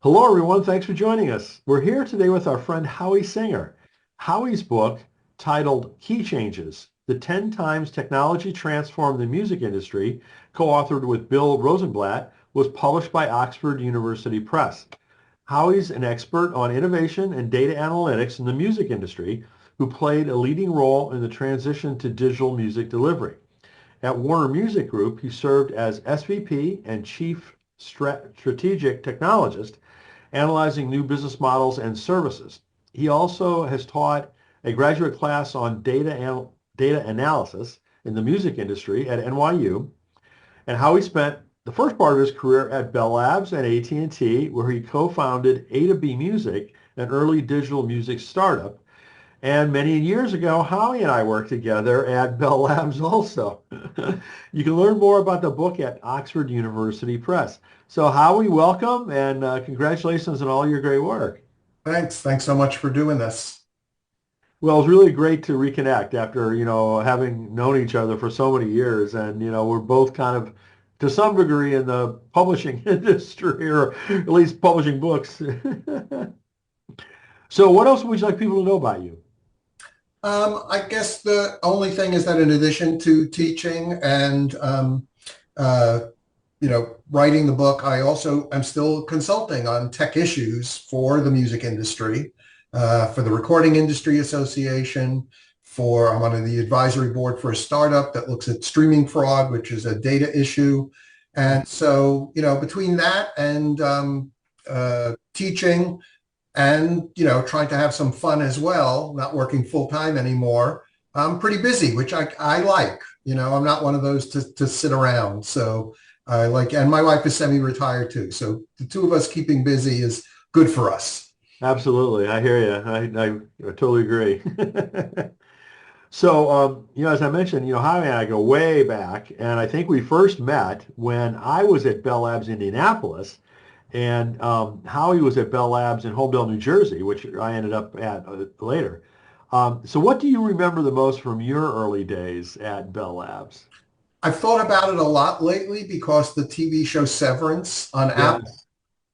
Hello, everyone. Thanks for joining us. We're here today with our friend Howie Singer. Howie's book, titled Key Changes, The 10 Times Technology Transformed the Music Industry, co-authored with Bill Rosenblatt, was published by Oxford University Press. Howie's an expert on innovation and data analytics in the music industry who played a leading role in the transition to digital music delivery. At Warner Music Group, he served as SVP and Chief Strategic Technologist, analyzing new business models and services. He also has taught a graduate class on data analysis in the music industry at NYU, and how he spent the first part of his career at Bell Labs and AT&T, where he co-founded A2B Music, an early digital music startup. And many years ago, Howie and I worked together at Bell Labs also. You can learn more about the book at Oxford University Press. So Howie, welcome and congratulations on all your great work. Thanks. Thanks so much for doing this. Well, it's really great to reconnect after, having known each other for so many years. And, we're both kind of, to some degree, in the publishing industry, or at least publishing books. So what else would you like people to know about you? I guess the only thing is that in addition to teaching and uh, writing the book, I also am still consulting on tech issues for the music industry, for the Recording Industry Association. I'm on the advisory board for a startup that looks at streaming fraud, which is a data issue. And so, between that and teaching and trying to have some fun as well, not working full time anymore, I'm pretty busy, which I like. I'm not one of those to sit around. So I like, and my wife is semi-retired too, so the two of us keeping busy is good for us. Absolutely. I hear you. I totally agree. So, as I mentioned, Howie and I go way back, and I think we first met when I was at Bell Labs Indianapolis, and Howie was at Bell Labs in Holmdel, New Jersey, which I ended up at later. So what do you remember the most from your early days at Bell Labs? I've thought about it a lot lately because the TV show Severance on Apple Yes.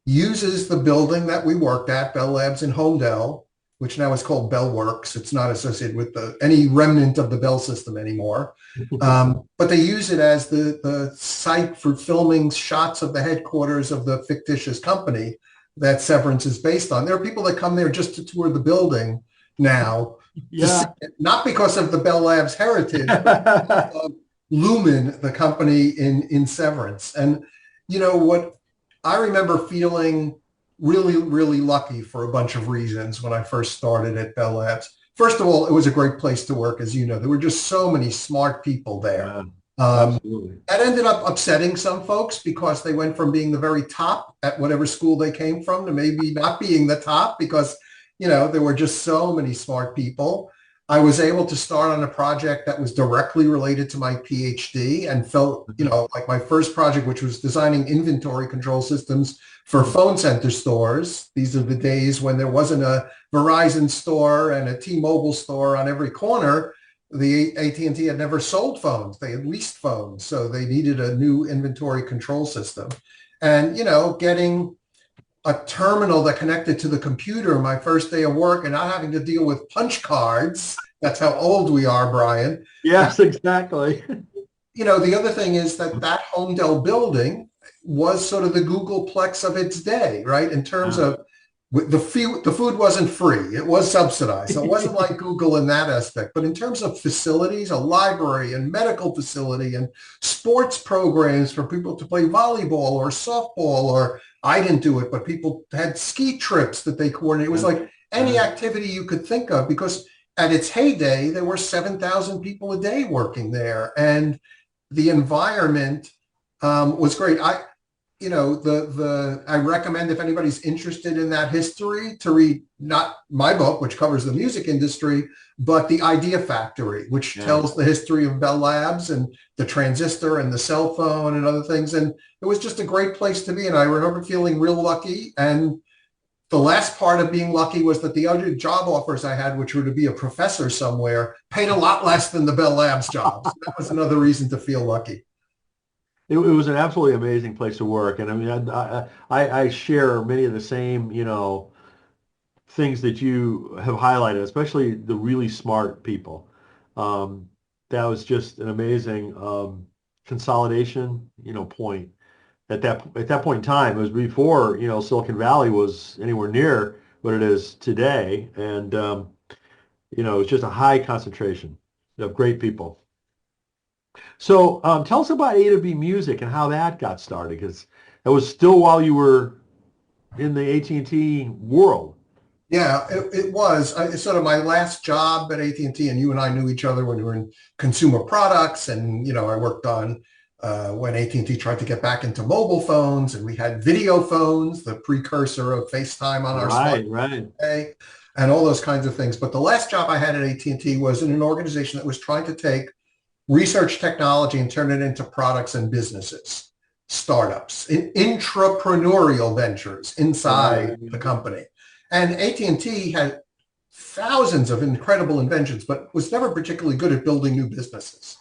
uses the building that we worked at, Bell Labs in Homedale, which now is called Bell Works. It's not associated with any remnant of the Bell system anymore. But they use it as the site for filming shots of the headquarters of the fictitious company that Severance is based on. There are people that come there just to tour the building now, to see Yeah. it, not because of the Bell Labs heritage, but of Lumen, the company in Severance. And what I remember feeling really, really lucky for a bunch of reasons when I first started at Bell Labs. First of all, it was a great place to work, as you know. There were just so many smart people there. Yeah, Um, absolutely. that ended up upsetting some folks because they went from being the very top at whatever school they came from to maybe not being the top because, there were just so many smart people. I was able to start on a project that was directly related to my PhD and felt, like my first project, which was designing inventory control systems for phone center stores. These are the days when there wasn't a Verizon store and a T-Mobile store on every corner. The AT&T had never sold phones. They had leased phones. So they needed a new inventory control system. And, getting a terminal that connected to the computer my first day of work and not having to deal with punch cards. That's how old we are, Brian. And, Yes, exactly. the other thing is that Homedale building was sort of the Googleplex of its day, right? In terms Yeah. of the food wasn't free. It was subsidized. So it wasn't like Google in that aspect. But in terms of facilities, a library and medical facility and sports programs for people to play volleyball or softball, or I didn't do it, but people had ski trips that they coordinated. It was Yeah. like any Yeah. activity you could think of because at its heyday, there were 7,000 people a day working there. And the environment was great. I recommend if anybody's interested in that history to read not my book, which covers the music industry, but The Idea Factory, which Yeah. tells the history of Bell Labs and the transistor and the cell phone and other things. And it was just a great place to be. And I remember feeling real lucky. And the last part of being lucky was that the other job offers I had, which were to be a professor somewhere, paid a lot less than the Bell Labs job. So that was another reason to feel lucky. it was an absolutely amazing place to work. And I mean, I share many of the same, things that you have highlighted, especially the really smart people. Um, that was just an amazing consolidation, point. At that point in time, it was before, Silicon Valley was anywhere near what it is today. And, it's just a high concentration of great people. So tell us about A to B Music and how that got started, because that was still while you were in the AT&T world. Yeah, it was. It's sort of my last job at AT&T, and T, and you and I knew each other when we were in consumer products, and I worked on when AT&T tried to get back into mobile phones, and we had video phones, the precursor of FaceTime on our Right, right. smartphone, and all those kinds of things. But the last job I had at AT&T was in an organization that was trying to take research technology and turn it into products and businesses, startups, intrapreneurial ventures inside Right. the company. And AT&T had thousands of incredible inventions, but was never particularly good at building new businesses,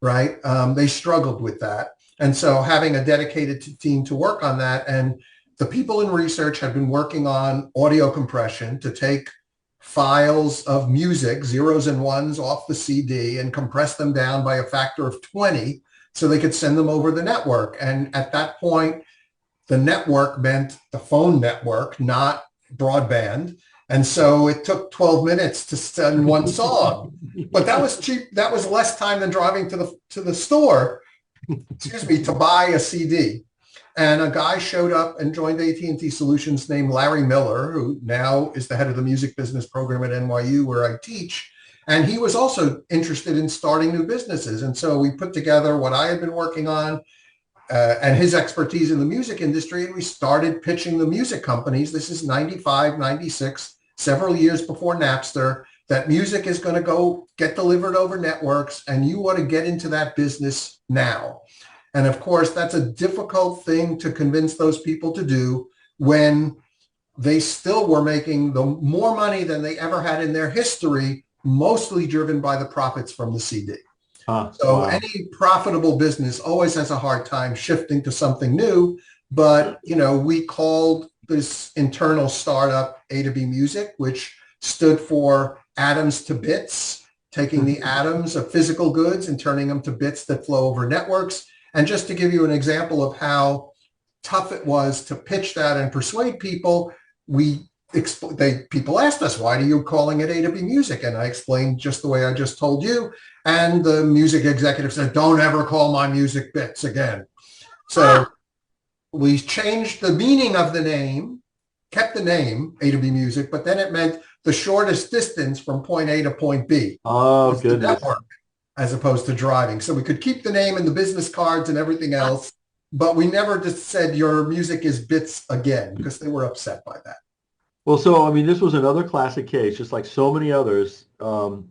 right? They struggled with that. And so having a dedicated team to work on that, and the people in research had been working on audio compression to take files of music, zeros and ones off the CD and compress them down by a factor of 20 so they could send them over the network. And at that point, the network meant the phone network, not broadband. And so it took 12 minutes to send one song. But that was cheap. That was less time than driving to the store, excuse me, to buy a CD. And a guy showed up and joined AT&T Solutions named Larry Miller, who now is the head of the music business program at NYU, where I teach. And he was also interested in starting new businesses. And so we put together what I had been working on and his expertise in the music industry. And we started pitching the music companies. This is 95, 96, several years before Napster, that music is going to go get delivered over networks, and you want to get into that business now. And of course, that's a difficult thing to convince those people to do when they still were making more money than they ever had in their history, mostly driven by the profits from the CD. So Wow. any profitable business always has a hard time shifting to something new. But, we called this internal startup A to B Music, which stood for atoms to bits, taking the atoms of physical goods and turning them to bits that flow over networks. And just to give you an example of how tough it was to pitch that and persuade people, people asked us, why are you calling it A to B Music? And I explained just the way I just told you. And the music executive said, don't ever call my music bits again. So we changed the meaning of the name, kept the name A to B Music, but then it meant the shortest distance from point A to point B Oh, was the goodness. network as opposed to driving. So we could keep the name and the business cards and everything else, but we never just said your music is bits again, because they were upset by that. Well, so, I mean, this was another classic case, just like so many others, of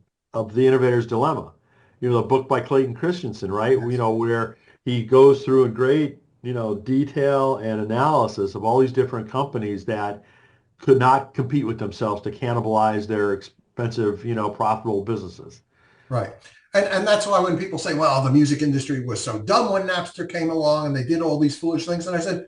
the innovator's dilemma. The book by Clayton Christensen, right? Yes. Where he goes through in great, detail and analysis of all these different companies that could not compete with themselves to cannibalize their expensive, profitable businesses. Right. And that's why when people say, well, the music industry was so dumb when Napster came along and they did all these foolish things. And I said,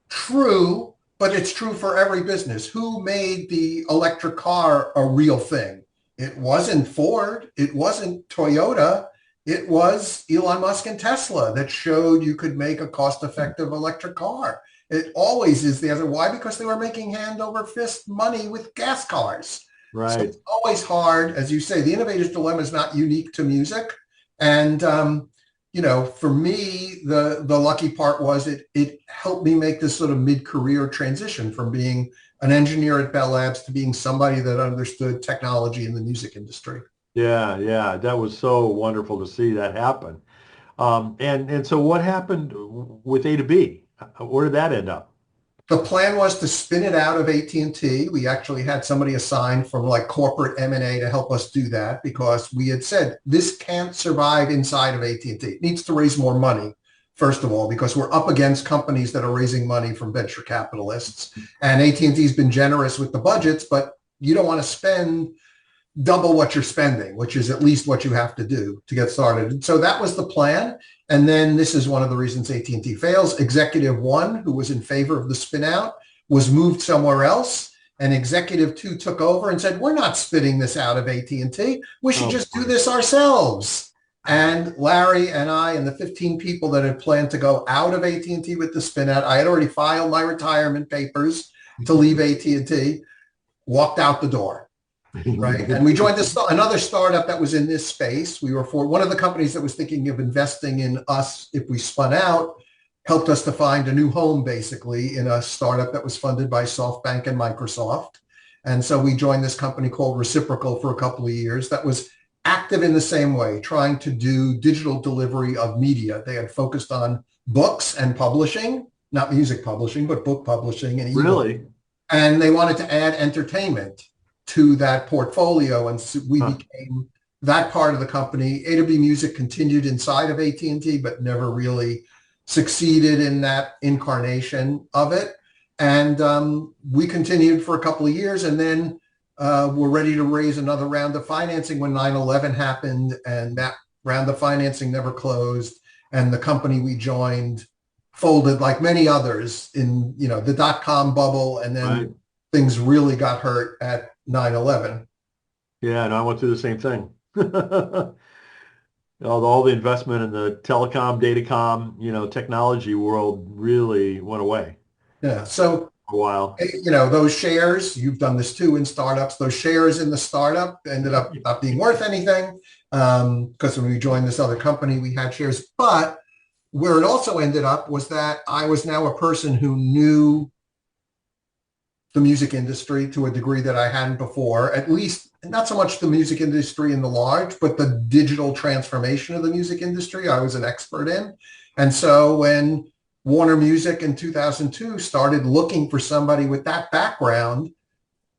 true, but it's true for every business. Who made the electric car a real thing? It wasn't Ford. It wasn't Toyota. It was Elon Musk and Tesla that showed you could make a cost-effective electric car. It always is the other. Why? Because they were making hand over fist money with gas cars. So Right. it's always hard, as you say, the innovator's dilemma is not unique to music. And, for me, the lucky part was it helped me make this sort of mid-career transition from being an engineer at Bell Labs to being somebody that understood technology in the music industry. Yeah, yeah. That was so wonderful to see that happen. And so what happened with A to B? Where did that end up? The plan was to spin it out of AT&T. We actually had somebody assigned from like corporate M&A to help us do that, because we had said this can't survive inside of AT&T. It needs to raise more money, first of all, because we're up against companies that are raising money from venture capitalists. And AT&T's been generous with the budgets, but you don't want to spend double what you're spending, which is at least what you have to do to get started. And so that was the plan. And then this is one of the reasons AT&T fails. Executive one, who was in favor of the spin out, was moved somewhere else. And executive two took over and said, we're not spitting this out of AT&T. We should just do this ourselves. And Larry and I and the 15 people that had planned to go out of AT&T with the spin out, I had already filed my retirement papers to leave AT&T, walked out the door. Right. And we joined another startup that was in this space. We were one of the companies that was thinking of investing in us if we spun out, helped us to find a new home, basically, in a startup that was funded by SoftBank and Microsoft. And so we joined this company called Reciprocal for a couple of years that was active in the same way, trying to do digital delivery of media. They had focused on books and publishing, not music publishing, but book publishing and ebook. Really? And they wanted to add entertainment to that portfolio, and so we became that part of the company. AW Music continued inside of AT&T, but never really succeeded in that incarnation of it. And we continued for a couple of years, and then we're ready to raise another round of financing when 9/11 happened, and that round of financing never closed, and the company we joined folded like many others in the dot-com bubble, and then things really got hurt at 9/11. Yeah, and I went through the same thing. All the investment in the telecom, datacom, technology world really went away. Yeah. So for a while. Those shares, you've done this too in startups, those shares in the startup ended up not being worth anything because when we joined this other company, we had shares. But where it also ended up was that I was now a person who knew the music industry to a degree that I hadn't before, at least not so much the music industry in the large, but the digital transformation of the music industry I was an expert in. And so when Warner Music in 2002 started looking for somebody with that background,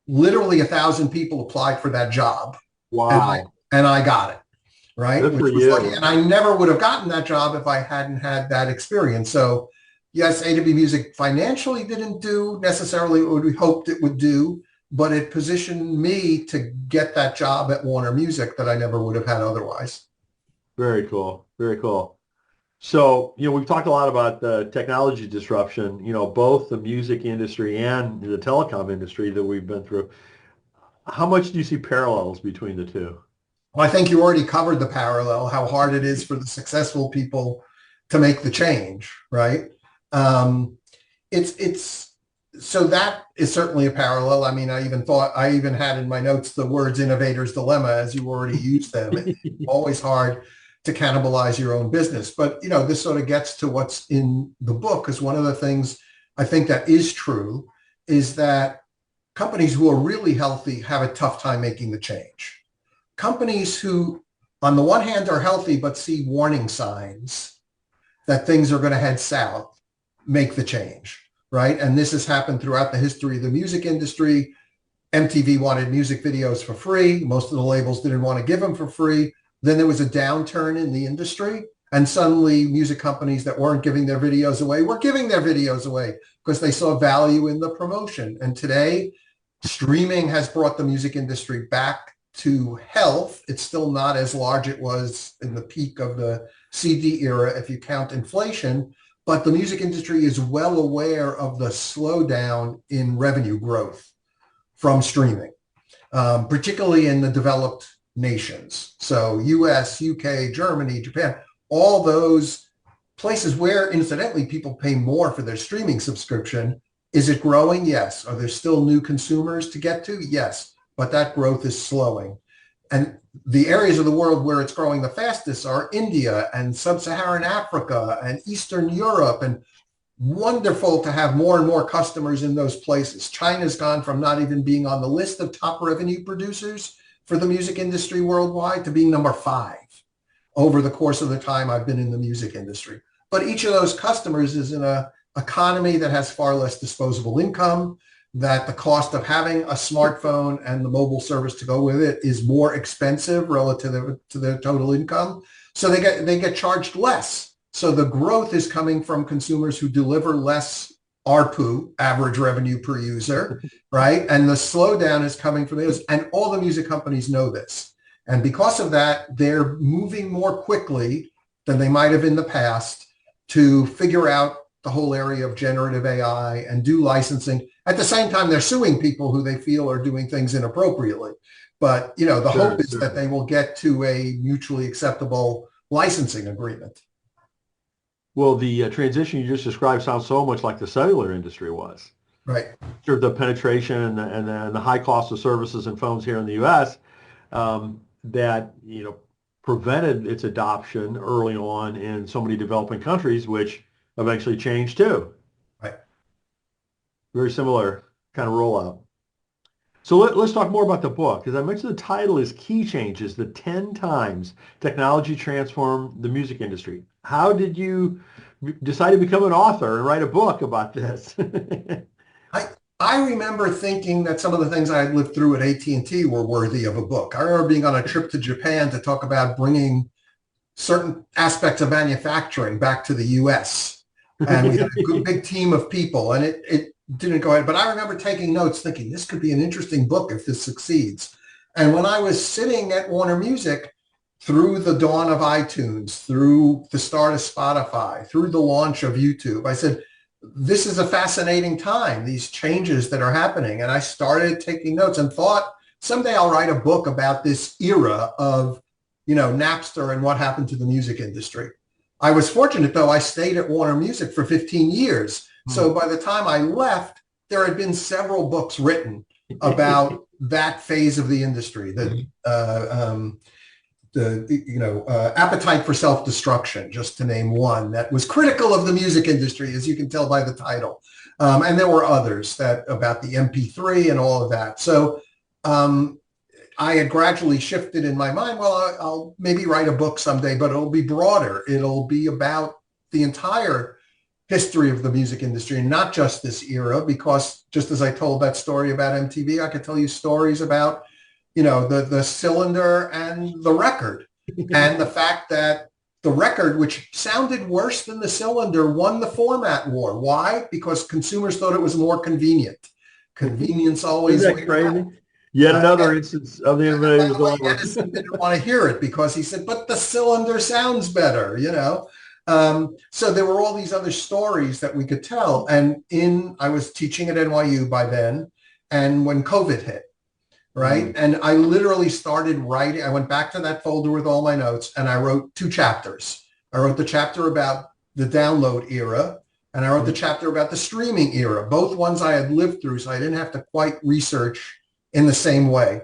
literally 1,000 people applied for that job. Wow. And I got it, right? Good for you. Lucky. And I never would have gotten that job if I hadn't had that experience. So yes, AW Music financially didn't do necessarily what we hoped it would do, but it positioned me to get that job at Warner Music that I never would have had otherwise. Very cool. Very cool. So, we've talked a lot about the technology disruption, both the music industry and the telecom industry that we've been through. How much do you see parallels between the two? Well, I think you already covered the parallel, how hard it is for the successful people to make the change, right? So that is certainly a parallel. I mean, I even had in my notes the words innovator's dilemma, as you already used them. It's always hard to cannibalize your own business. But, this sort of gets to what's in the book, because one of the things I think that is true is that companies who are really healthy have a tough time making the change. Companies who, on the one hand, are healthy but see warning signs that things are going to head south, make the change, right? And this has happened throughout the history of the music industry. MTV wanted music videos for free. Most of the labels didn't want to give them for free. Then there was a downturn in the industry, and suddenly music companies that weren't giving their videos away were giving their videos away because they saw value in the promotion. And today, streaming has brought the music industry back to health. It's still not as large as it was in the peak of the CD era if you count inflation, but the music industry is well aware of the slowdown in revenue growth from streaming, particularly in the developed nations. So US, UK, Germany, Japan, all those places where incidentally people pay more for their streaming subscription. Is it growing? Yes. Are there still new consumers to get to? Yes. But that growth is slowing. And the areas of the world where it's growing the fastest are India and sub-Saharan Africa and Eastern Europe. And wonderful to have more and more customers in those places. China's gone from not even being on the list of top revenue producers for the music industry worldwide to being number 5 over the course of the time I've been in the music industry. But each of those customers is in an economy that has far less disposable income, that the cost of having a smartphone and the mobile service to go with it is more expensive relative to their total income. So they get charged less. So the growth is coming from consumers who deliver less ARPU, average revenue per user, right? And the slowdown is coming from those. And all the music companies know this. And because of that, they're moving more quickly than they might have in the past to figure out the whole area of generative AI and do licensing. At the same time, they're suing people who they feel are doing things inappropriately. But, you know, the hope is that they will get to a mutually acceptable licensing agreement. Well, the transition you just described sounds so much like the cellular industry was. Right. Sure, the penetration and the high cost of services and phones here in the U.S. That, you know, prevented its adoption early on in so many developing countries, which eventually changed too. Right. Very similar kind of rollout. So let's talk more about the book. As I mentioned, the title is Key Changes, the 10 times technology transformed the music industry. How did you decide to become an author and write a book about this? I remember thinking that some of the things I had lived through at AT&T were worthy of a book. I remember being on a trip to Japan to talk about bringing certain aspects of manufacturing back to the US. And we had a good big team of people, and it didn't go ahead. But I remember taking notes thinking this could be an interesting book if this succeeds. And when I was sitting at Warner Music, through the dawn of iTunes, through the start of Spotify, through the launch of YouTube, I said, this is a fascinating time, these changes that are happening. And I started taking notes and thought someday I'll write a book about this era of, you know, Napster and what happened to the music industry. I was fortunate, though, I stayed at Warner Music for 15 years. So by the time I left, there had been several books written about that phase of the industry, Appetite for Self-Destruction, just to name one, that was critical of the music industry, as you can tell by the title. And there were others that about the MP3 and all of that. So I had gradually shifted in my mind, well, I'll maybe write a book someday, but it'll be broader. It'll be about the entire history of the music industry, and not just this era, because just as I told that story about MTV, I could tell you stories about, you know, the cylinder and the record, and the fact that the record, which sounded worse than the cylinder, won the format war. Why? Because consumers thought it was more convenient. Convenience always. Isn't that crazy? Yet another instance of the innovative dilemma. Edison didn't want to hear it because he said, but the cylinder sounds better, you know? So there were all these other stories that we could tell. And I was teaching at NYU by then, and when COVID hit, right? And I literally started writing. I went back to that folder with all my notes, and I wrote 2 chapters. I wrote the chapter about the download era, and I wrote the chapter about the streaming era, both ones I had lived through, so I didn't have to quite research in the same way.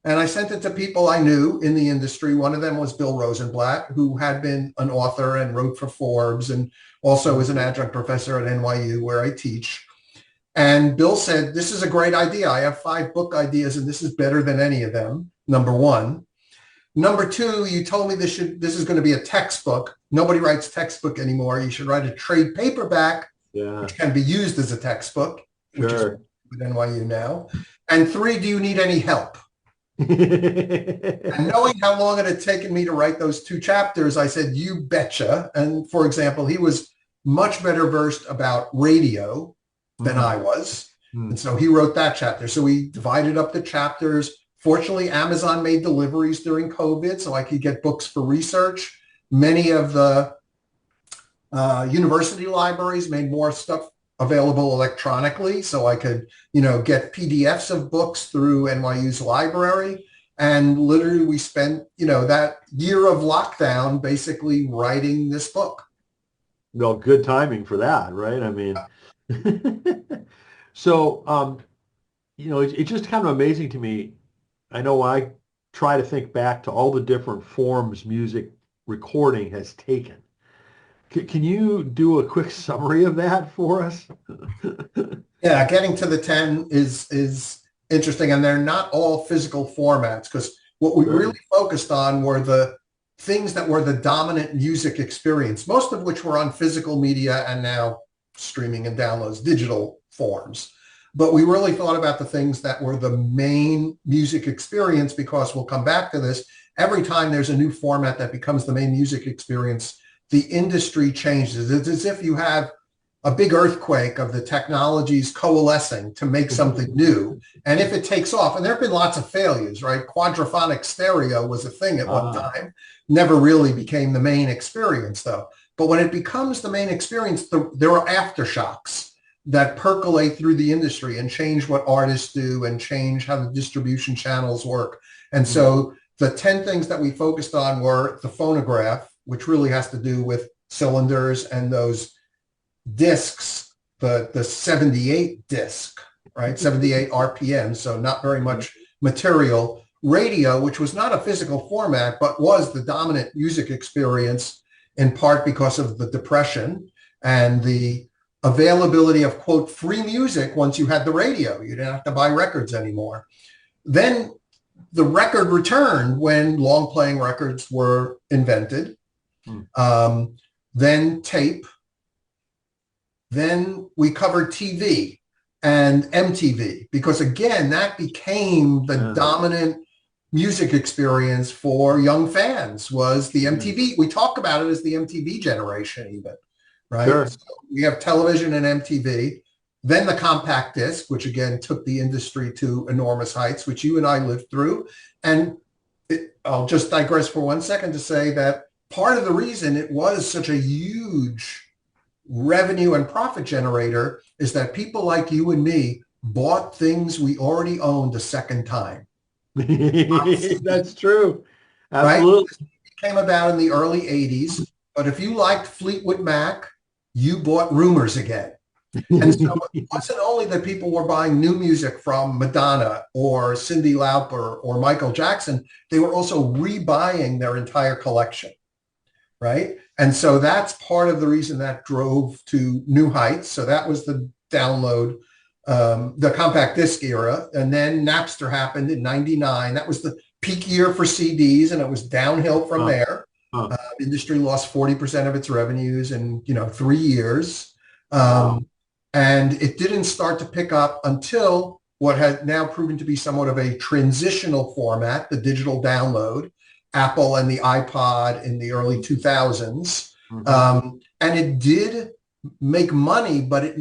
And I sent it to people I knew in the industry. One of them was Bill Rosenblatt, who had been an author and wrote for Forbes, and also is an adjunct professor at NYU where I teach. And Bill said, this is a great idea. I have 5 book ideas, and this is better than any of them, number one. Number two, you told me this is going to be a textbook. Nobody writes textbook anymore. You should write a trade paperback, which can be used as a textbook, which is with NYU now. And 3, do you need any help? And knowing how long it had taken me to write those 2 chapters, I said, you betcha. And for example, he was much better versed about radio than I was. And so he wrote that chapter. So we divided up the chapters. Fortunately, Amazon made deliveries during COVID, so I could get books for research. Many of the university libraries made more stuff available electronically, so I could, you know, get PDFs of books through NYU's library. And literally we spent, you know, that year of lockdown basically writing this book. Well, good timing for that, right? I mean, so, you know, it's just kind of amazing to me. I know I try to think back to all the different forms music recording has taken. Can you do a quick summary of that for us? Yeah, getting to the 10 is interesting, and they're not all physical formats, because what we really focused on were the things that were the dominant music experience, most of which were on physical media and now streaming and downloads, digital forms. But we really thought about the things that were the main music experience, because we'll come back to this. Every time there's a new format that becomes the main music experience, the industry changes. It's as if you have a big earthquake of the technologies coalescing to make something new. And if it takes off, and there have been lots of failures, right? Quadraphonic stereo was a thing at one time, never really became the main experience though. But when it becomes the main experience, there are aftershocks that percolate through the industry and change what artists do and change how the distribution channels work. And so the 10 things that we focused on were the phonograph, which really has to do with cylinders and those discs, the 78 disc, right? 78 RPM, so not very much material. Radio, which was not a physical format, but was the dominant music experience in part because of the Depression and the availability of, quote, free music once you had the radio. You didn't have to buy records anymore. Then the record returned when long playing records were invented. Then tape. Then we covered TV and MTV, because again, that became the dominant music experience for young fans, was the MTV. We talk about it as the MTV generation even, right? Sure. So we have television and MTV, then the compact disc, which again took the industry to enormous heights, which you and I lived through. And I'll just digress for 1 second to say that part of the reason it was such a huge revenue and profit generator is that people like you and me bought things we already owned a second time. That's true. Absolutely. Right? It came about in the early 80s, but if you liked Fleetwood Mac, you bought Rumors again. And so it wasn't only that people were buying new music from Madonna or Cyndi Lauper or Michael Jackson, they were also rebuying their entire collection, right? And so that's part of the reason that drove to new heights. So that was the download, the compact disc era. And then Napster happened in 99. That was the peak year for CDs, and it was downhill from there. Industry lost 40% of its revenues in 3 years. And it didn't start to pick up until what had now proven to be somewhat of a transitional format, the digital download, Apple and the iPod in the early 2000s. And it did make money, but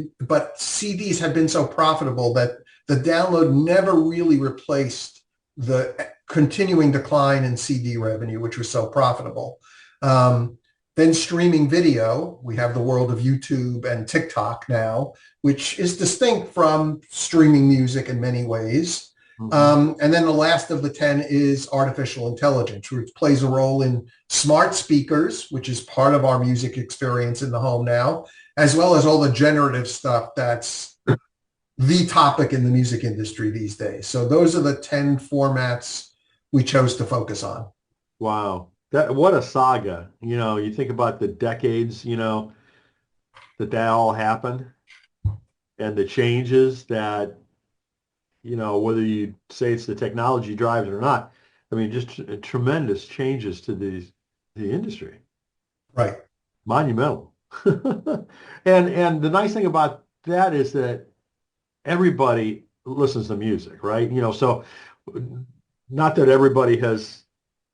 CDs had been so profitable that the download never really replaced the continuing decline in CD revenue, which was so profitable. Then streaming video, we have the world of YouTube and TikTok now, which is distinct from streaming music in many ways. And then the last of the 10 is artificial intelligence, which plays a role in smart speakers, which is part of our music experience in the home now, as well as all the generative stuff that's the topic in the music industry these days. So those are the 10 formats we chose to focus on. Wow. What a saga. You think about the decades, that all happened, and the changes that, whether you say it's the technology drives it or not, I mean, just tremendous changes to the industry. Right. Monumental. And the nice thing about that is that everybody listens to music, right? So not that everybody has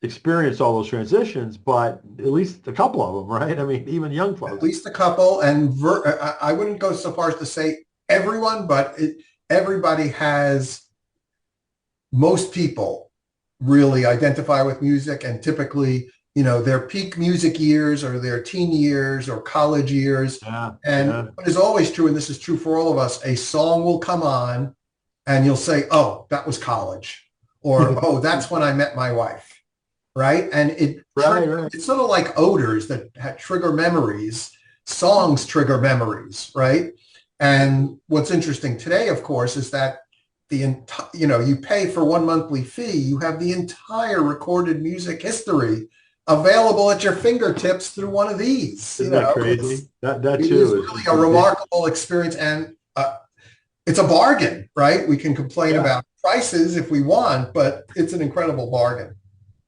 experienced all those transitions, but at least a couple of them, right? I mean, even young folks. At least a couple. And I wouldn't go so far as to say everyone, but everybody has, most people really identify with music, and typically, their peak music years or their teen years or college years. What is always true, and this is true for all of us, a song will come on and you'll say, oh, that was college, or, oh, that's when I met my wife. Right. And it's sort of like odors that trigger memories. Songs trigger memories. Right. And what's interesting today, of course, is that you pay for one monthly fee. You have the entire recorded music history available at your fingertips through one of these. Isn't that crazy? That too is really a remarkable experience. And it's a bargain. Right. We can complain about prices if we want, but it's an incredible bargain.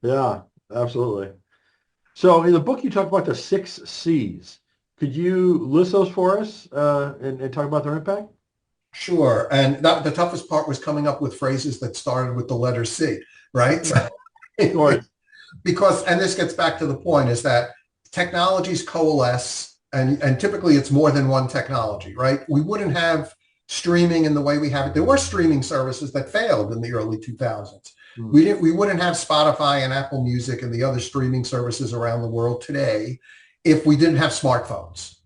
Yeah, absolutely. So in the book, you talk about the 6 C's. Could you list those for us and talk about their impact? Sure. And the toughest part was coming up with phrases that started with the letter C, right? Because, and this gets back to the point, is that technologies coalesce and typically it's more than one technology, right? We wouldn't have streaming in the way we have it. There were streaming services that failed in the early 2000s. We wouldn't have Spotify and Apple Music and the other streaming services around the world today if we didn't have smartphones,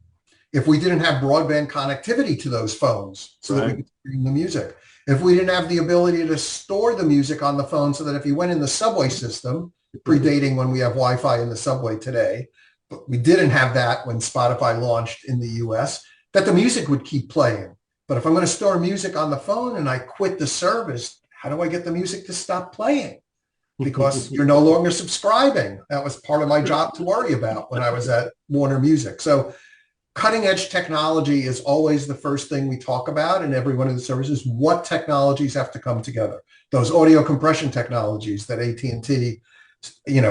if we didn't have broadband connectivity to those phones so that we could stream the music, if we didn't have the ability to store the music on the phone so that if you went in the subway system, predating when we have Wi-Fi in the subway today, but we didn't have that when Spotify launched in the US, that the music would keep playing. But if I'm going to store music on the phone and I quit the service, how do I get the music to stop playing? Because you're no longer subscribing. That was part of my job to worry about when I was at Warner Music. So cutting edge technology is always the first thing we talk about in every one of the services. What technologies have to come together? Those audio compression technologies that AT&T,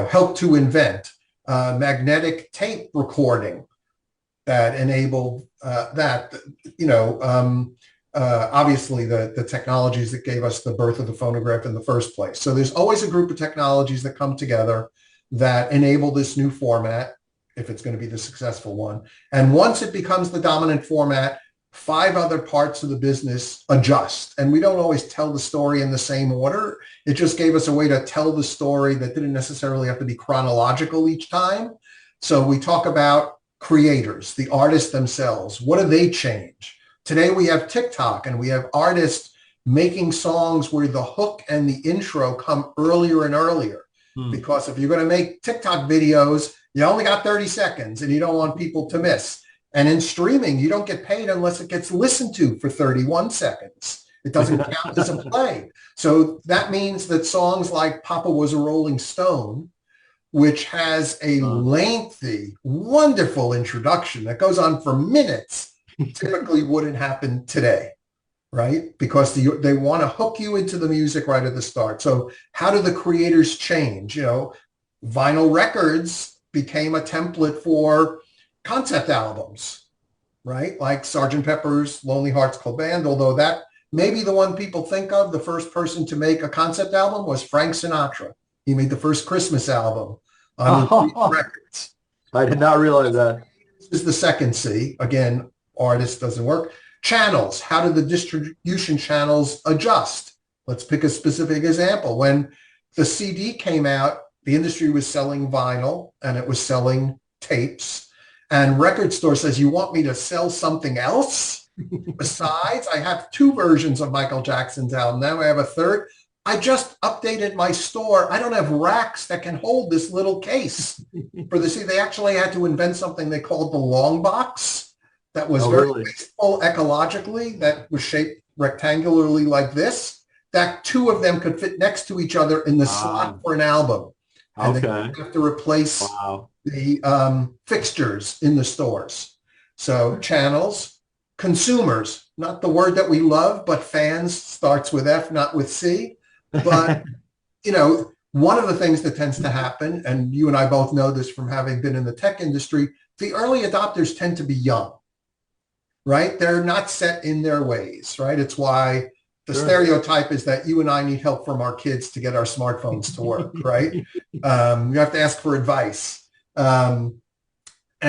helped to invent, magnetic tape recording that enabled that, obviously the technologies that gave us the birth of the phonograph in the first place. So there's always a group of technologies that come together that enable this new format, if it's going to be the successful one. And once it becomes the dominant format, 5 other parts of the business adjust. And we don't always tell the story in the same order. It just gave us a way to tell the story that didn't necessarily have to be chronological each time. So we talk about creators, the artists themselves. What do they change? Today we have TikTok and we have artists making songs where the hook and the intro come earlier and earlier. Because if you're going to make TikTok videos, you only got 30 seconds and you don't want people to miss. And in streaming, you don't get paid unless it gets listened to for 31 seconds. It doesn't count as a play. So that means that songs like Papa Was a Rolling Stone, which has a lengthy, wonderful introduction that goes on for minutes, typically wouldn't happen today, right? Because they want to hook you into the music right at the start. So how do the creators change? Vinyl records became a template for concept albums, right? Like Sgt. Pepper's Lonely Hearts Club Band, although that may be the one people think of. The first person to make a concept album was Frank Sinatra. He made the first Christmas album on records. I did not realize that. This is the second C. Again, artist doesn't work. Channels. How do the distribution channels adjust? Let's pick a specific example. When the CD came out, the industry was selling vinyl and it was selling tapes. And record store says, you want me to sell something else? Besides, I have 2 versions of Michael Jackson's album. Now I have a third. I just updated my store. I don't have racks that can hold this little case for the CD. They actually had to invent something they called the long box that was very wasteful ecologically, that was shaped rectangularly like this, that 2 of them could fit next to each other in the slot for an album. And they have to replace the fixtures in the stores. So channels, consumers, not the word that we love, but fans starts with F, not with C. But, one of the things that tends to happen, and you and I both know this from having been in the tech industry, the early adopters tend to be young, right? They're not set in their ways, right? It's why the stereotype is that you and I need help from our kids to get our smartphones to work, right? You have to ask for advice. And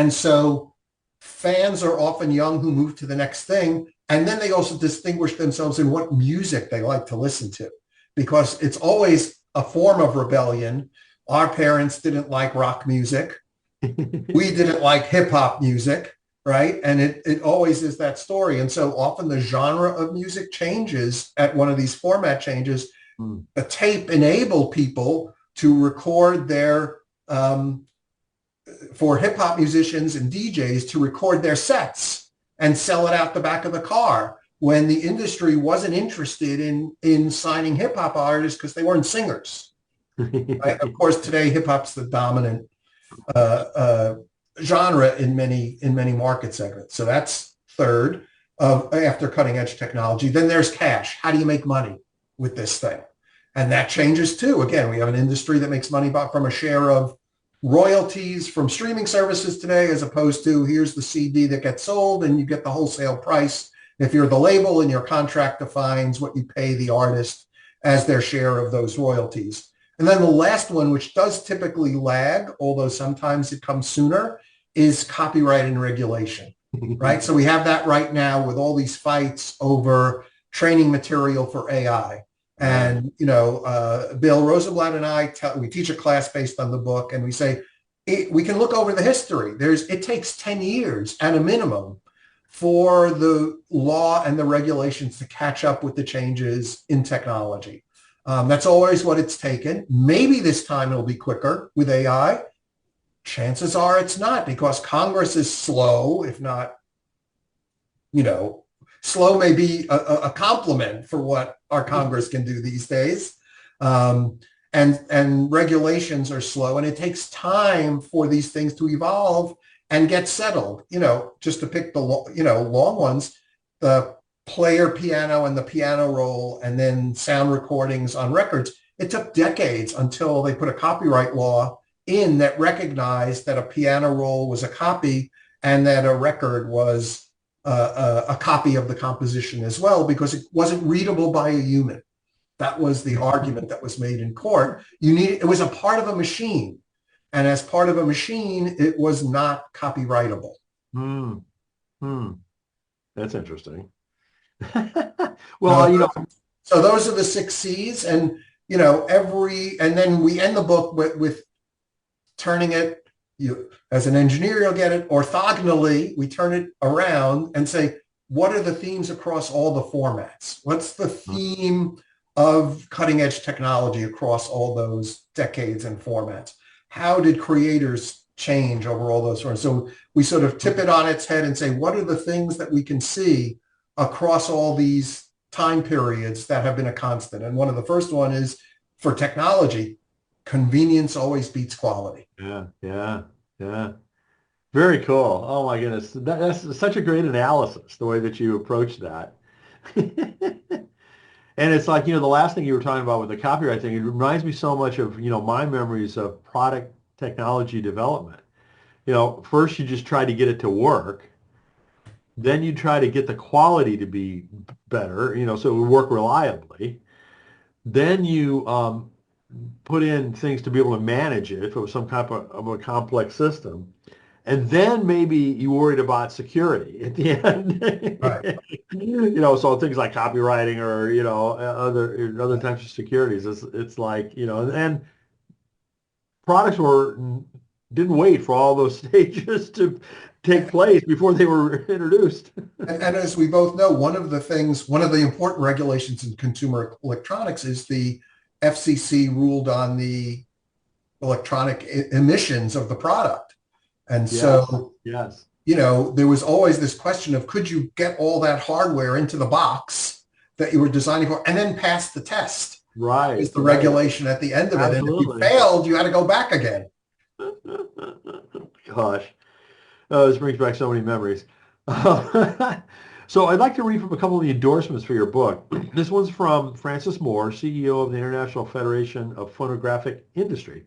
so fans are often young who move to the next thing. And then they also distinguish themselves in what music they like to listen to, because it's always a form of rebellion. Our parents didn't like rock music. We didn't like hip hop music. Right. And it always is that story. And so often the genre of music changes at one of these format changes. A tape enabled people to record their, for hip hop musicians and DJs to record their sets and sell it out the back of the car, when the industry wasn't interested in signing hip hop artists because they weren't singers. Right? Of course, today hip hop's the dominant genre in many market segments. So that's third after cutting edge technology. Then there's cash. How do you make money with this thing? And that changes too. Again, we have an industry that makes money from a share of royalties from streaming services today, as opposed to here's the CD that gets sold and you get the wholesale price. If you're the label and your contract defines what you pay the artist as their share of those royalties. And then the last one, which does typically lag, although sometimes it comes sooner, is copyright and regulation, right? So we have that right now with all these fights over training material for AI. And, Bill Rosenblatt and we teach a class based on the book, and we say, we can look over the history. It takes 10 years at a minimum for the law and the regulations to catch up with the changes in technology. That's always what it's taken. Maybe this time it'll be quicker with AI. Chances are it's not, because Congress is slow, if not, slow may be a compliment for what our Congress can do these days. And regulations are slow, and it takes time for these things to evolve and get settled. Just to pick the long ones, the player piano and the piano roll, and then sound recordings on records. It took decades until they put a copyright law in that recognized that a piano roll was a copy and that a record was a copy of the composition as well, because it wasn't readable by a human. That was the argument that was made in court. It was a part of a machine. And as part of a machine, it was not copyrightable. That's interesting. Well, so those are the 6 C's, and and then we end the book with turning it. As an engineer, you'll get it orthogonally. We turn it around and say, what are the themes across all the formats? What's the theme of cutting edge technology across all those decades and formats? How did creators change over all those formats? So we sort of tip it on its head and say, what are the things that we can see across all these time periods that have been a constant? And one of the first one is, for technology, convenience always beats quality. Yeah. Very cool. Oh my goodness. That's such a great analysis, the way that you approach that. And it's like, the last thing you were talking about with the copyright thing, it reminds me so much of, my memories of product technology development. First you just try to get it to work. Then you try to get the quality to be better, so it would work reliably. Then you put in things to be able to manage it if it was some type of a complex system. And then maybe you worried about security at the end. Right. So things like copywriting or, other types of securities. It's like, and products didn't wait for all those stages to take place before they were introduced. And as we both know, one of the important regulations in consumer electronics is the FCC ruled on the electronic emissions of the product. And so, yes, there was always this question of, could you get all that hardware into the box that you were designing for and then pass the test? Right. Is the regulation at the end of it. Absolutely. And if you failed, you had to go back again. Gosh. This brings back so many memories. So I'd like to read from a couple of the endorsements for your book. This one's from Francis Moore, CEO of the International Federation of Phonographic Industry,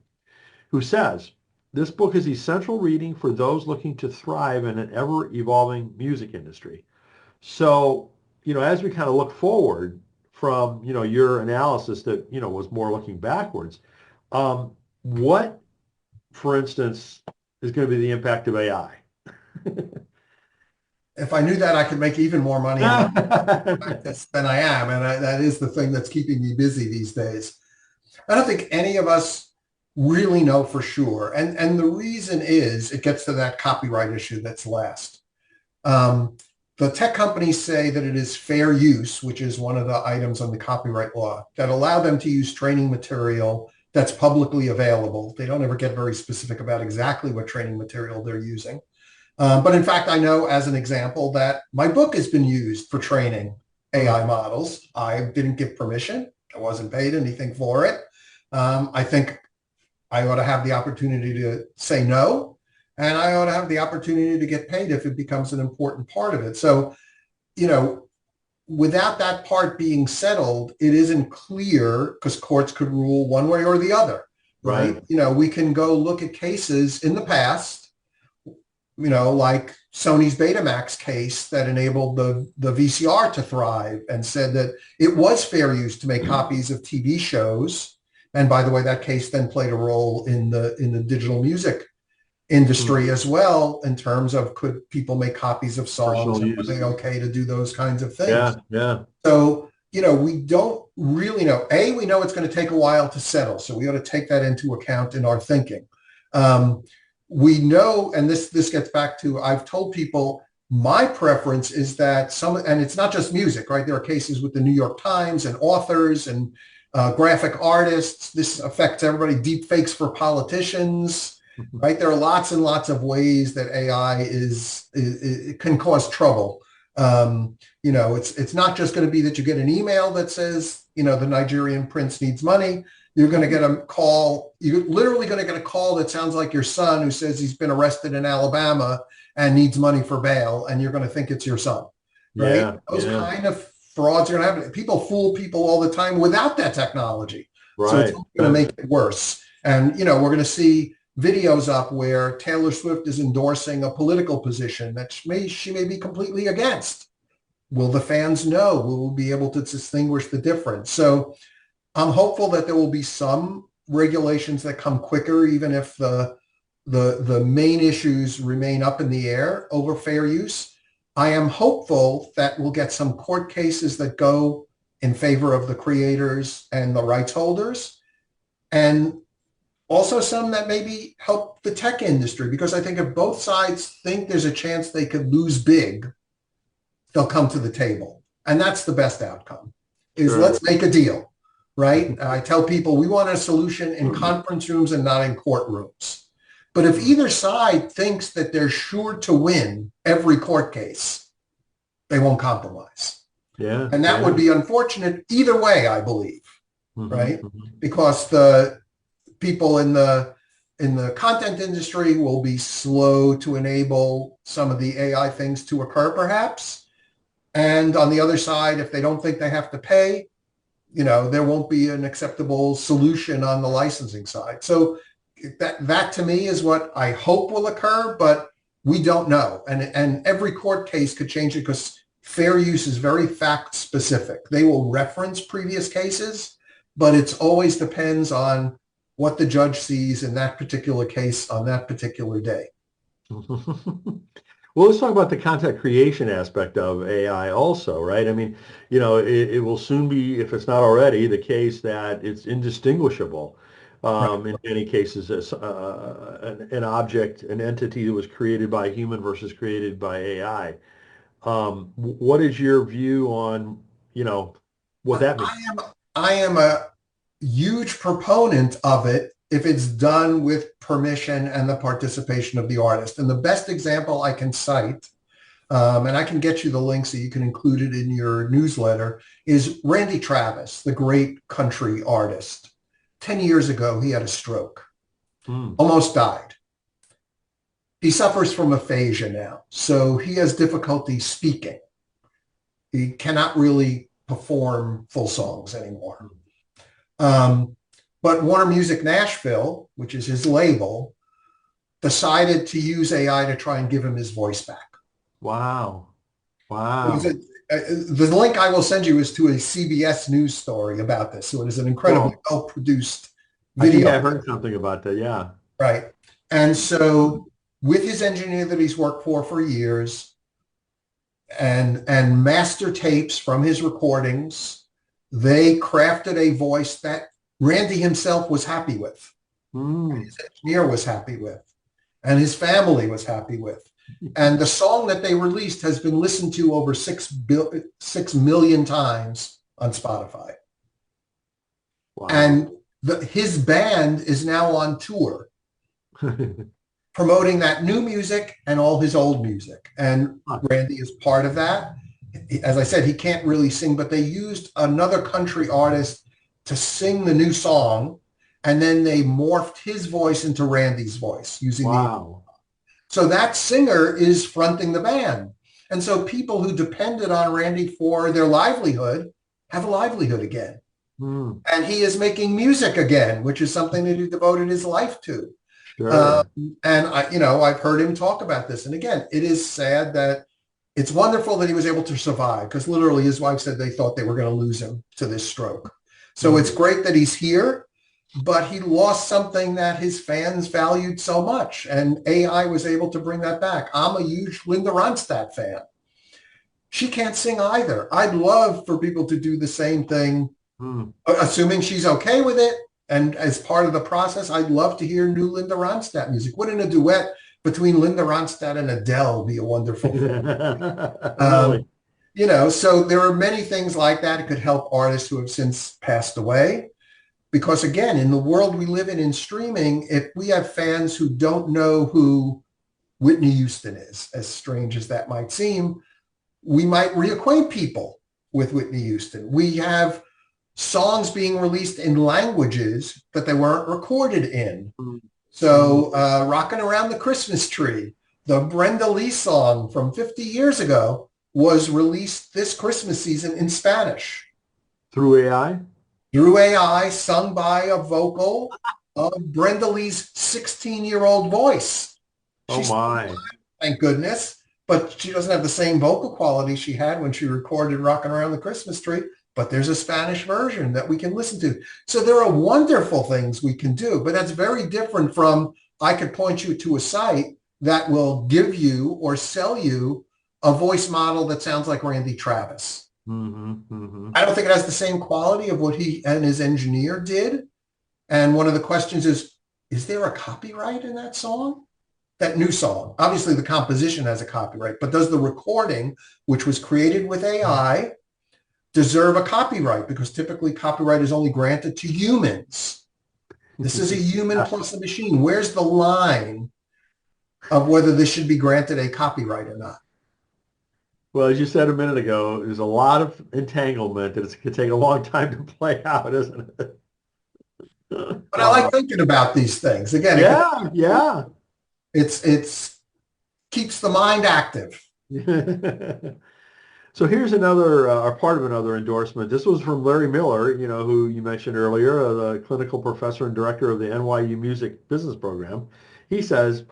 who says, this book is essential reading for those looking to thrive in an ever-evolving music industry. So, as we kind of look forward from, your analysis that, was more looking backwards, what, for instance, is going to be the impact of AI? If I knew that, I could make even more money than I am. And that is the thing that's keeping me busy these days. I don't think any of us really know for sure. And the reason is, it gets to that copyright issue that's last. The tech companies say that it is fair use, which is one of the items on the copyright law, that allow them to use training material that's publicly available. They don't ever get very specific about exactly what training material they're using. But in fact, I know, as an example, that my book has been used for training AI models. I didn't give permission. I wasn't paid anything for it. I think I ought to have the opportunity to say no, and I ought to have the opportunity to get paid if it becomes an important part of it. So, without that part being settled, it isn't clear, because courts could rule one way or the other, right? We can go look at cases in the past, like Sony's Betamax case that enabled the VCR to thrive, and said that it was fair use to make copies of TV shows. And by the way, that case then played a role in the digital music industry as well, in terms of could people make copies of songs Personal and are use. they okay to do those kinds of things? Yeah, yeah. So, we don't really know. We know it's going to take a while to settle, so we ought to take that into account in our thinking. Um, we know, and this gets back to, I've told people my preference is that and it's not just music, right? There are cases with the New York Times and authors and graphic artists. This affects everybody. Deep fakes for politicians, right? There are lots and lots of ways that AI it can cause trouble. It's not just going to be that you get an email that says, the Nigerian prince needs money. You're going to get a call. You're literally going to get a call that sounds like your son who says he's been arrested in Alabama and needs money for bail, and you're going to think it's your son, right? Yeah, Those yeah. kind of frauds are going to happen. People fool people all the time without that technology. So it's Right. going to make it worse. And, we're going to see videos up where Taylor Swift is endorsing a political position that she may be completely against. Will the fans know? Will we be able to distinguish the difference? So I'm hopeful that there will be some regulations that come quicker, even if the main issues remain up in the air over fair use. I am hopeful that we'll get some court cases that go in favor of the creators and the rights holders, and also some that maybe help the tech industry, because I think if both sides think there's a chance they could lose big, they'll come to the table. And that's the best outcome, is Sure. let's make a deal, right? I tell people we want a solution in conference rooms and not in courtrooms. But if either side thinks that they're sure to win every court case, they won't compromise. Yeah. And that would be unfortunate either way, I believe, right? Mm-hmm. Because the people in the content industry will be slow to enable some of the AI things to occur, perhaps. And on the other side, if they don't think they have to pay, there won't be an acceptable solution on the licensing side. So that to me is what I hope will occur, but we don't know. And every court case could change it, because fair use is very fact specific. They will reference previous cases, but it's always depends on what the judge sees in that particular case on that particular day. Well, let's talk about the content creation aspect of AI also, right? I mean, it will soon be, if it's not already, the case that it's indistinguishable Right. in many cases as an object, an entity that was created by a human versus created by AI. What is your view on, what that means? I am a huge proponent of it if it's done with permission and the participation of the artist. And the best example I can cite, and I can get you the link so you can include it in your newsletter, is Randy Travis, the great country artist. 10 years ago, he had a stroke, almost died. He suffers from aphasia now, so he has difficulty speaking. He cannot really perform full songs anymore. But Warner Music Nashville, which is his label, decided to use AI to try and give him his voice back. Wow. Wow. The link I will send you is to a CBS News story about this. So it is an incredibly well-produced video. I think I heard something about that. Yeah. Right. And so with his engineer that he's worked for years, and master tapes from his recordings, they crafted a voice that Randy himself was happy with. His engineer was happy with, and his family was happy with. And the song that they released has been listened to over 6 million times on Spotify. Wow. And his band is now on tour promoting that new music and all his old music. And Randy is part of that. As I said, he can't really sing, but they used another country artist to sing the new song, and then they morphed his voice into Randy's voice using so that singer is fronting the band. And so people who depended on Randy for their livelihood have a livelihood again. And he is making music again, which is something that he devoted his life to. Sure. And I've heard him talk about this. And again, it is sad that it's wonderful that he was able to survive, because literally his wife said they thought they were going to lose him to this stroke. So it's great that he's here. but he lost something that his fans valued so much. And AI was able to bring that back. I'm a huge Linda Ronstadt fan. She can't sing either. I'd love for people to do the same thing, assuming she's okay with it. And as part of the process, I'd love to hear new Linda Ronstadt music. Wouldn't a duet between Linda Ronstadt and Adele be a wonderful thing? Really? So there are many things like that. It could help artists who have since passed away. Because again, in the world we live in streaming, if we have fans who don't know who Whitney Houston is, as strange as that might seem, we might reacquaint people with Whitney Houston. We have songs being released in languages that they weren't recorded in. So Rockin' Around the Christmas Tree, the Brenda Lee song from 50 years ago, was released this Christmas season in Spanish. Through AI? Through AI, sung by a vocal of Brenda Lee's 16-year-old voice. Oh my. Thank goodness. But she doesn't have the same vocal quality she had when she recorded Rockin' Around the Christmas Tree. But there's a Spanish version that we can listen to. So there are wonderful things we can do, but that's very different from I could point you to a site that will give you or sell you a voice model that sounds like Randy Travis. I don't think it has the same quality of what he and his engineer did. And one of the questions is there a copyright in that song? That new song? Obviously, the composition has a copyright, but does the recording, which was created with AI, deserve a copyright? Because typically copyright is only granted to humans. This is a human plus a machine. Where's the line of whether this should be granted a copyright or not? Well, as you said a minute ago, there's a lot of entanglement that it could take a long time to play out, isn't it? But I like thinking about these things. Again, it's keeps the mind active. So here's another, or part of another endorsement. This was from Larry Miller, who you mentioned earlier, the clinical professor and director of the NYU Music Business Program. He says,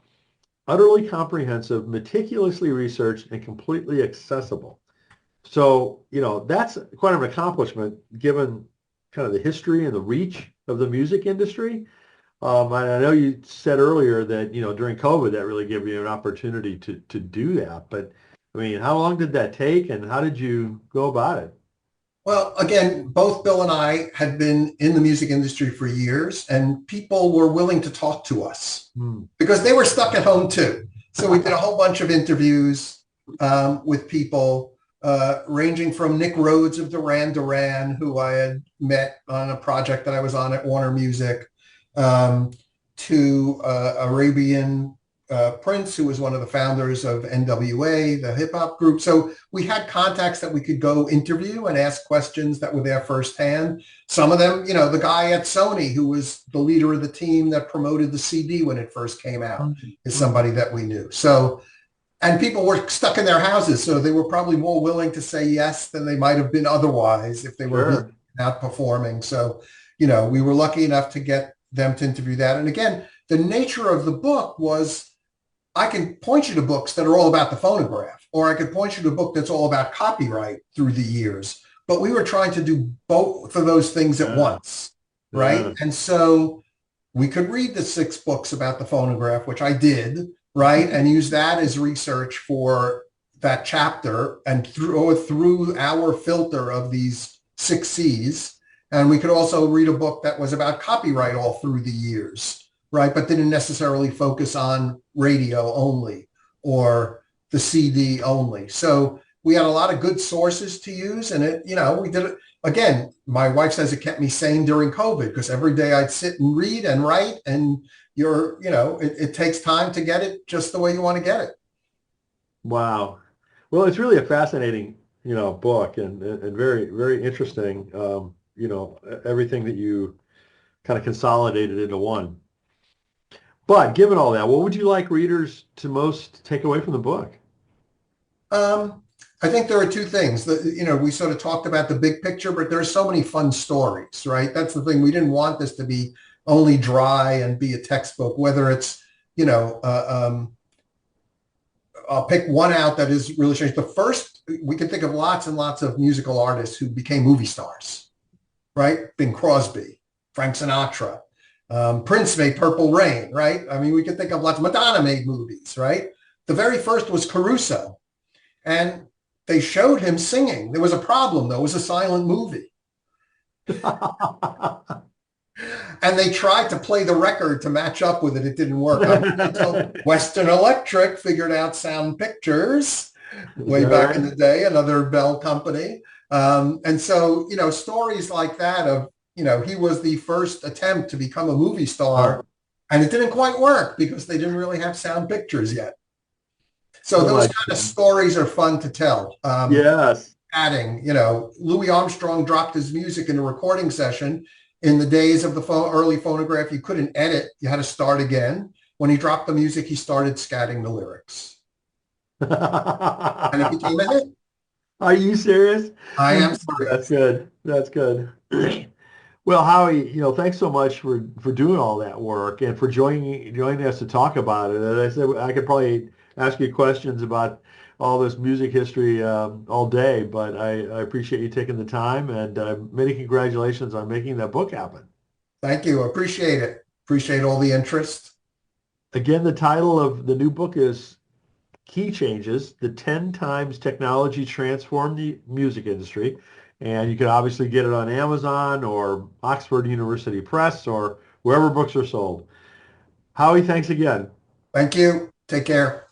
utterly comprehensive, meticulously researched, and completely accessible. So, that's quite an accomplishment given kind of the history and the reach of the music industry. And I know you said earlier that, during COVID, that really gave you an opportunity to do that. But I mean, how long did that take and how did you go about it? Well, again, both Bill and I had been in the music industry for years, and people were willing to talk to us because they were stuck at home too. So we did a whole bunch of interviews with people ranging from Nick Rhodes of Duran Duran, who I had met on a project that I was on at Warner Music, to Arabian Prince, who was one of the founders of NWA, the hip hop group. So we had contacts that we could go interview and ask questions that were there firsthand. Some of them, the guy at Sony, who was the leader of the team that promoted the CD when it first came out, is somebody that we knew. So, and people were stuck in their houses, so they were probably more willing to say yes than they might have been otherwise if they were out performing. So, we were lucky enough to get them to interview that. And again, the nature of the book was, I can point you to books that are all about the phonograph, or I could point you to a book that's all about copyright through the years. But we were trying to do both of those things at once, right? And so we could read the 6 books about the phonograph, which I did, right? And use that as research for that chapter and through our filter of these 6 C's. And we could also read a book that was about copyright all through the years, right? But didn't necessarily focus on radio only or the CD only. So we had a lot of good sources to use. And we did it. Again, my wife says it kept me sane during COVID because every day I'd sit and read and write, and it takes time to get it just the way you want to get it. Wow. Well, it's really a fascinating, book and very, very interesting, everything that you kind of consolidated into one. But given all that, what would you like readers to most take away from the book? I think there are 2 things that, we sort of talked about the big picture, but there are so many fun stories, right? That's the thing. We didn't want this to be only dry and be a textbook, whether it's, I'll pick one out that is really strange. The first, we can think of lots and lots of musical artists who became movie stars, right? Bing Crosby, Frank Sinatra. Prince made Purple Rain, right? I mean, we could think of lots. Madonna made movies, right? The very first was Caruso, and they showed him singing. There was a problem, though. It was a silent movie. And they tried to play the record to match up with it. It didn't work. Until Western Electric figured out Sound Pictures Is way that back in right? the day, another Bell company. And so, stories like that of, he was the first attempt to become a movie star, Oh, and it didn't quite work because they didn't really have Sound Pictures yet. So oh those my kind of God. stories are fun to tell. Yes. Adding, Louis Armstrong dropped his music in a recording session. In the days of the early phonograph, you couldn't edit. You had to start again. When he dropped the music, he started scatting the lyrics. And it became a hit. Are you serious? I am Oh, that's serious. good. That's good. Well, Howie, thanks so much for doing all that work and for joining us to talk about it. As I said, I could probably ask you questions about all this music history all day, but I appreciate you taking the time and many congratulations on making that book happen. Thank you. Appreciate it. Appreciate all the interest. Again, the title of the new book is Key Changes, the 10 times technology transformed the music industry. And you can obviously get it on Amazon or Oxford University Press or wherever books are sold. Howie, thanks again. Thank you. Take care.